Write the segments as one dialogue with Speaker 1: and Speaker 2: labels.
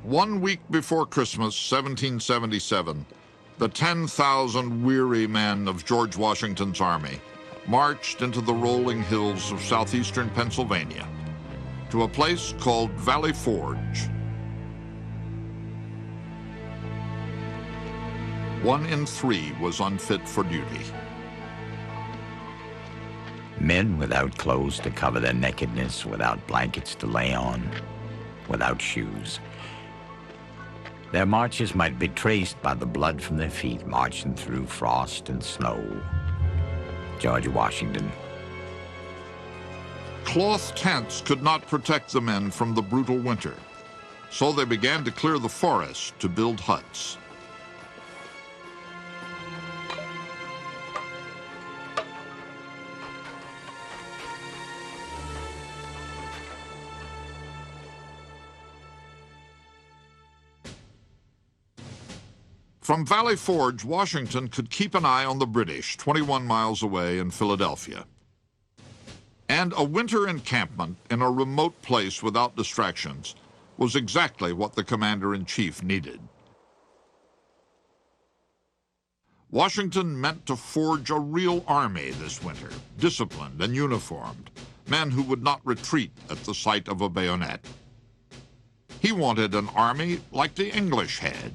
Speaker 1: 1 week before Christmas, 1777, the 10,000 weary men of George Washington's army marched into the rolling hills of southeastern Pennsylvania to a place called Valley Forge. 1 in 3 was unfit for duty.
Speaker 2: Men without clothes to cover their nakedness, without blankets to lay on, without shoes. Their marches might be traced by the blood from their feet marching through frost and snow. George Washington.
Speaker 1: Cloth tents could not protect the men from the brutal winter, so they began to clear the forest to build huts. From Valley Forge, Washington could keep an eye on the British 21 miles away in Philadelphia. And a winter encampment in a remote place without distractions was exactly what the commander-in-chief needed. Washington meant to forge a real army this winter, disciplined and uniformed, men who would not retreat at the sight of a bayonet. He wanted an army like the English had.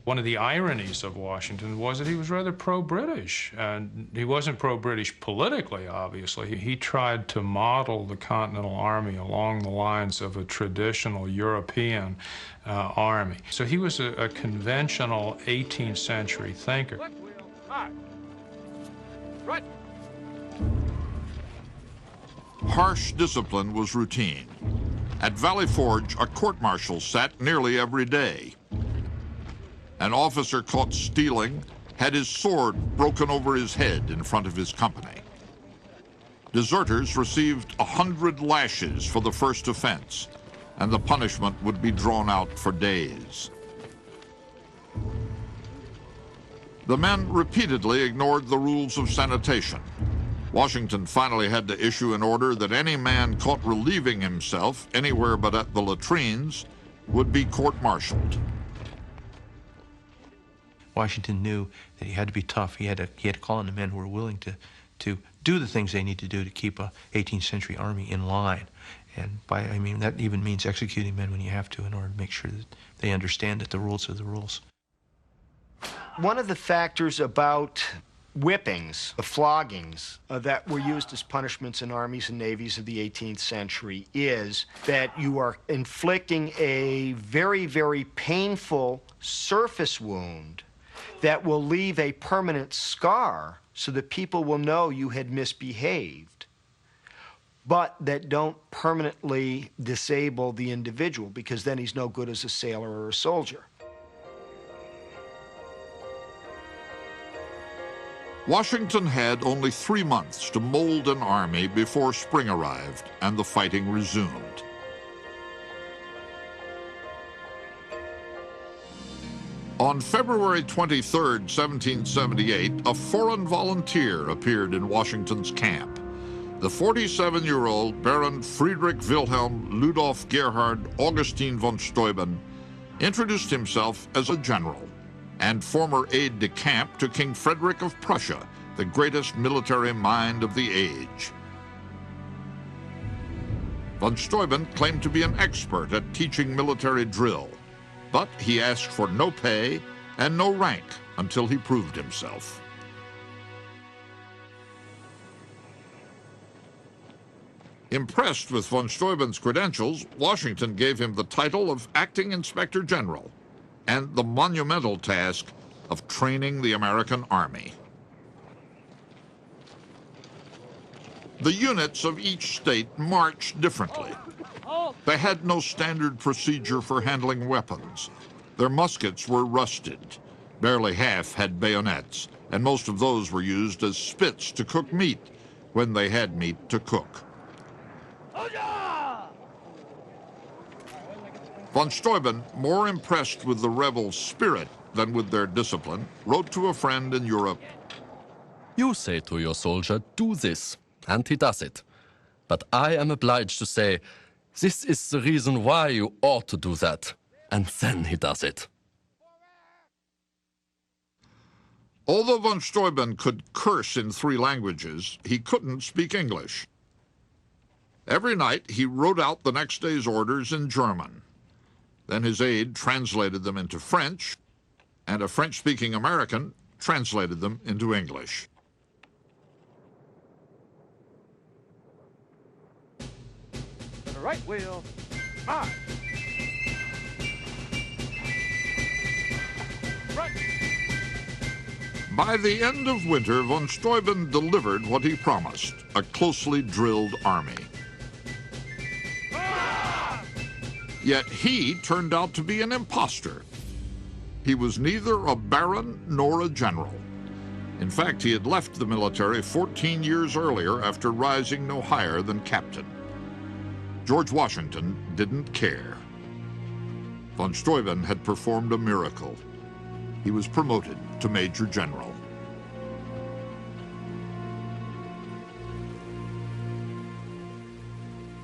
Speaker 3: One of the ironies of Washington was that he was rather pro-British, and he wasn't pro-British politically, obviously. He tried to model the Continental Army along the lines of a traditional European army. So he was a conventional 18th century thinker.
Speaker 1: Harsh discipline was routine. At Valley Forge, a court-martial sat nearly every day. An officer caught stealing had his sword broken over his head in front of his company. Deserters received 100 lashes for the first offense, and the punishment would be drawn out for days. The men repeatedly ignored the rules of sanitation. Washington finally had to issue an order that any man caught relieving himself anywhere but at the latrines would be court-martialed.
Speaker 4: Washington knew that he had to be tough. He had to call in the men who were willing to do the things they need to do to keep a 18th century army in line. And that even means executing men when you have to in order to make sure that they understand that the rules are the rules.
Speaker 5: One of the factors about whippings, the floggings that were used as punishments in armies and navies of the 18th century is that you are inflicting a very, very painful surface wound that will leave a permanent scar so that people will know you had misbehaved, but that don't permanently disable the individual, because then he's no good as a sailor or a soldier.
Speaker 1: Washington had only 3 months to mold an army before spring arrived and the fighting resumed. On February 23, 1778, a foreign volunteer appeared in Washington's camp. The 47-year-old Baron Friedrich Wilhelm Ludolf Gerhard Augustin von Steuben introduced himself as a general and former aide-de-camp to King Frederick of Prussia, the greatest military mind of the age. Von Steuben claimed to be an expert at teaching military drill, but he asked for no pay and no rank until he proved himself. Impressed with von Steuben's credentials, Washington gave him the title of Acting Inspector General and the monumental task of training the American Army. The units of each state marched differently. They had no standard procedure for handling weapons. Their muskets were rusted. Barely half had bayonets, and most of those were used as spits to cook meat when they had meat to cook. Von Steuben, more impressed with the rebel spirit than with their discipline, wrote to a friend in Europe,
Speaker 6: "You say to your soldier, do this, and he does it. But I am obliged to say, This is the reason why you ought to do that. And then he does it.
Speaker 1: Although von Steuben could curse in 3 languages, he couldn't speak English. Every night, he wrote out the next day's orders in German. Then his aide translated them into French, and a French-speaking American translated them into English.
Speaker 7: The right wheel, march. Right.
Speaker 1: By the end of winter, von Steuben delivered what he promised, a closely drilled army. Yet he turned out to be an imposter. He was neither a baron nor a general. In fact, he had left the military 14 years earlier after rising no higher than captain. George Washington didn't care. Von Steuben had performed a miracle. He was promoted to Major General.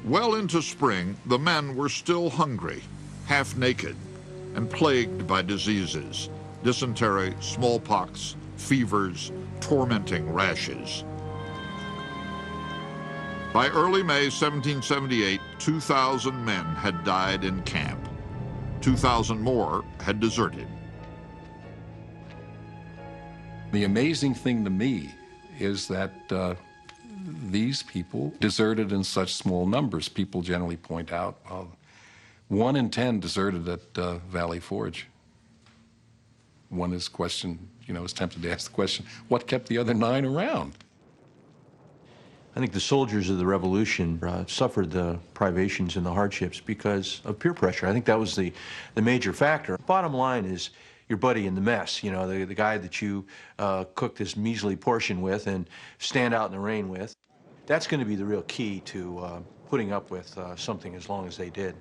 Speaker 1: Well into spring, the men were still hungry, half naked, and plagued by diseases, dysentery, smallpox, fevers, tormenting rashes. By early May 1778, 2,000 men had died in camp. 2,000 more had deserted.
Speaker 8: The amazing thing to me is that these people deserted in such small numbers. People generally point out, well, 1 in 10 deserted at Valley Forge. One is tempted to ask the question, what kept the other 9 around?
Speaker 4: I think the soldiers of the Revolution suffered the privations and the hardships because of peer pressure. I think that was the major factor. Bottom line is your buddy in the mess, you know, the guy that you cook this measly portion with and stand out in the rain with. That's going to be the real key to putting up with something as long as they did.